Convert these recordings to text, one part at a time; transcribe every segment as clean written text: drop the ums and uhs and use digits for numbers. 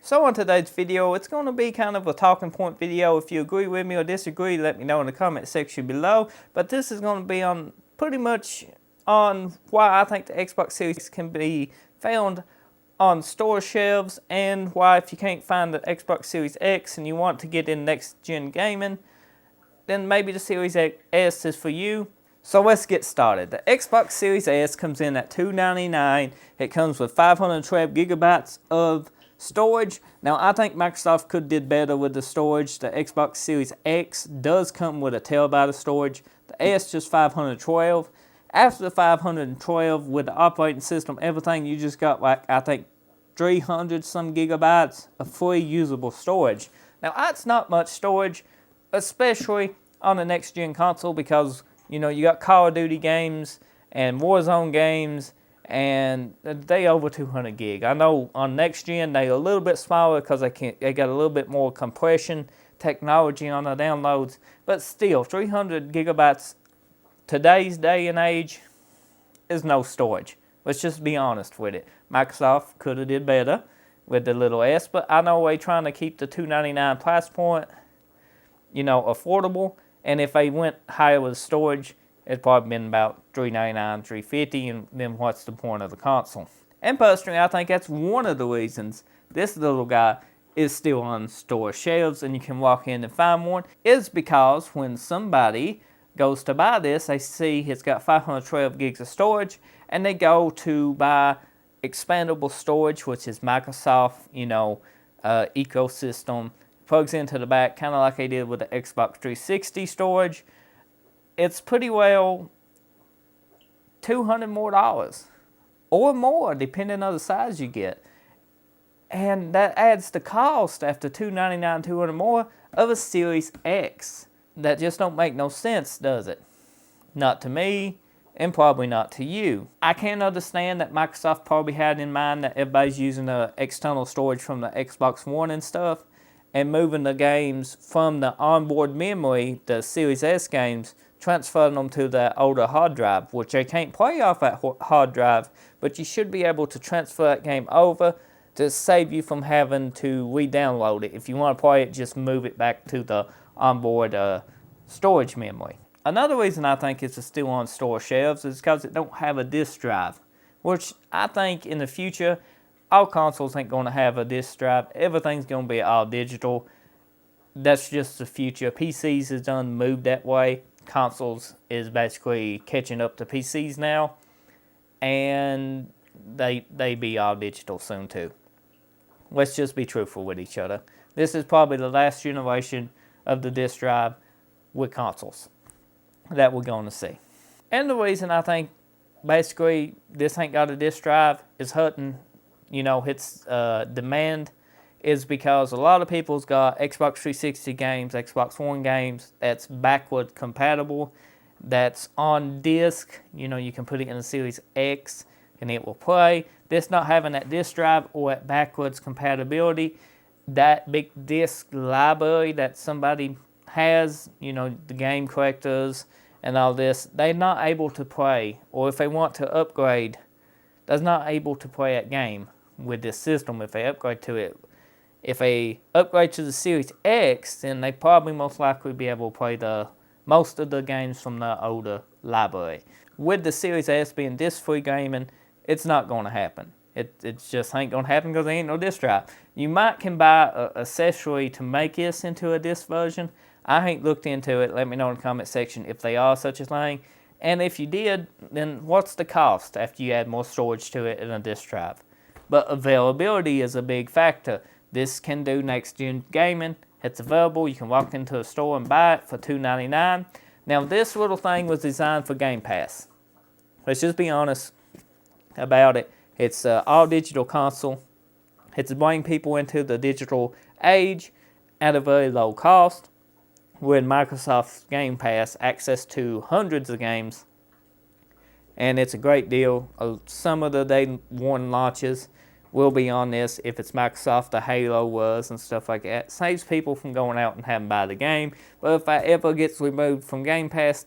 So on today's video, it's going to be kind of a talking point video. If you agree with me or disagree, let me know in the comment section below. But this is going to be on pretty much on why I think the Xbox Series can be found on store shelves, and why if you can't find the Xbox Series X and you want to get in next gen gaming, then maybe the Series S is for you. So let's get started. The Xbox Series S comes in at $299. It comes with 512 gigabytes of storage. Now I think Microsoft could did better with the storage. The Xbox Series X does come with a terabyte of storage. The S just 512. After the 512 with the operating system, everything, you just got like I think 300 some gigabytes of free usable storage. Now that's not much storage, especially on the next gen console, because you know you got Call of Duty games and Warzone games, and they over 200 gig. I know on next gen they are a little bit smaller because they got a little bit more compression technology on the downloads, but still 300 gigabytes today's day and age is no storage. Let's just be honest with it. Microsoft could have did better with the little S, but I know they're trying to keep the $299 price point, you know, affordable. And if they went higher with storage, it'd probably been about $399, $350, and then what's the point of the console? And personally, I think that's one of the reasons this little guy is still on store shelves and you can walk in and find one, is because when somebody goes to buy this, they see it's got 512 gigs of storage, and they go to buy expandable storage, which is Microsoft, you know, ecosystem, plugs into the back, kind of like they did with the Xbox 360 storage. It's pretty well $200 more or more, depending on the size you get. And that adds the cost after $299, $200 more of a Series X. That just don't make no sense, does it? Not to me, and probably not to you. I can understand that Microsoft probably had in mind that everybody's using the external storage from the Xbox One and stuff, and moving the games from the onboard memory, the Series S games, transferring them to the older hard drive, which they can't play off that hard drive, but you should be able to transfer that game over to save you from having to re-download it. If you want to play it, just move it back to the onboard storage memory. Another reason I think it's still on store shelves is because it don't have a disk drive, which I think in the future, all consoles ain't going to have a disk drive. Everything's going to be all digital. That's just the future. PCs is done moved that way. Consoles is basically catching up to PCs now, and they be all digital soon too. Let's just be truthful with each other. This is probably the last generation of the disk drive with consoles that we're going to see. And the reason I think basically this ain't got a disk drive is hurting, you know, its demand, is because a lot of people's got Xbox 360 games, Xbox One games that's backward compatible, that's on disk. You know, you can put it in a Series X and it will play. This not having that disk drive or that backwards compatibility, that big disk library that somebody has, you know, the game collectors and all this, they're not able to play, or if they want to upgrade, they're not able to play that game with this system if they upgrade to it. If they upgrade to the Series X, then they probably most likely be able to play most of the games from the older library. With the Series S being disc-free gaming, it's not going to happen. It just ain't going to happen because there ain't no disc drive. You might can buy an accessory to make this into a disc version. I ain't looked into it. Let me know in the comment section if they are such a thing. And if you did, then what's the cost after you add more storage to it in a disc drive? But availability is a big factor. This can do next gen gaming. It's available. You can walk into a store and buy it for $299. Now this little thing was designed for Game Pass. Let's just be honest about it. It's an all digital console. It's to bring people into the digital age at a very low cost. With Microsoft's Game Pass, access to hundreds of games, and it's a great deal. Some of the day one launches will be on this. If it's Microsoft, the Halo was and stuff like that. Saves people from going out and having to buy the game. But if it ever gets removed from Game Pass,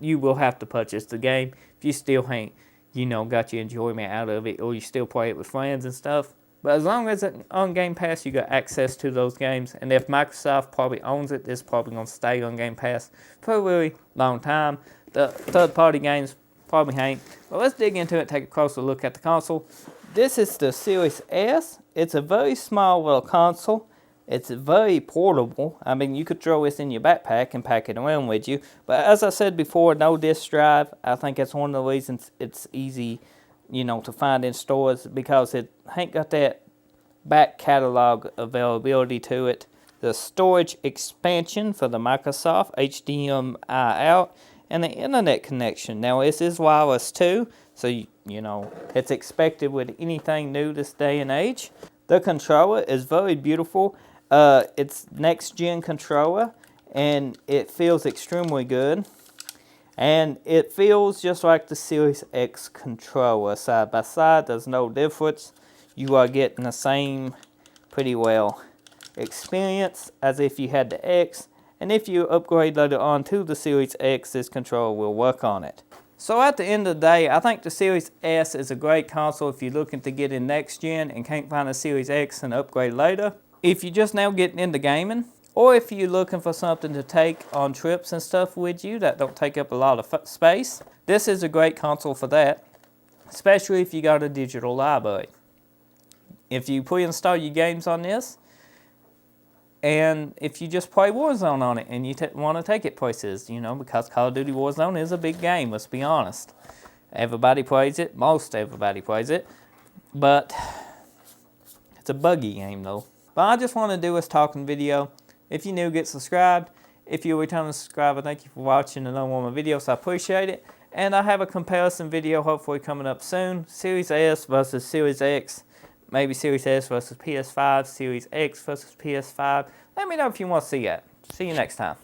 you will have to purchase the game. If you still ain't, you know, got your enjoyment out of it, or you still play it with friends and stuff, But as long as it's on Game Pass, you got access to those games. And if Microsoft probably owns it, it's probably going to stay on Game Pass for a really long time. The third-party games probably ain't. But let's dig into it, take a closer look at the console. This is the Series S. It's a very small little console. It's very portable. I mean, you could throw this in your backpack and pack it around with you. But as I said before, no disk drive. I think that's one of the reasons it's easy, to find in stores, because it ain't got that back catalog availability to it. The storage expansion for the Microsoft HDMI out, and the internet connection. Now, this is wireless too, so it's expected with anything new this day and age. The controller is very beautiful. It's next gen controller, and it feels extremely good. And it feels just like the Series X controller, side by side. There's no difference. You are getting the same pretty well experience as if you had the X. And if you upgrade later on to the Series X, this controller will work on it. So at the end of the day, I think the Series S is a great console if you're looking to get in next gen and can't find a Series X and upgrade later. If you're just now getting into gaming, or if you're looking for something to take on trips and stuff with you that don't take up a lot of space, this is a great console for that, especially if you got a digital library. If you pre-install your games on this, and if you just play Warzone on it and you want to take it places, because Call of Duty Warzone is a big game, let's be honest. Everybody plays it, most everybody plays it, but it's a buggy game though. But I just want to do this talking video. If you're new, get subscribed. If you're a returning subscriber, thank you for watching and learning more of my videos, I appreciate it. And I have a comparison video hopefully coming up soon. Series S versus Series X. Maybe Series S versus PS5, Series X versus PS5. Let me know if you want to see that. See you next time.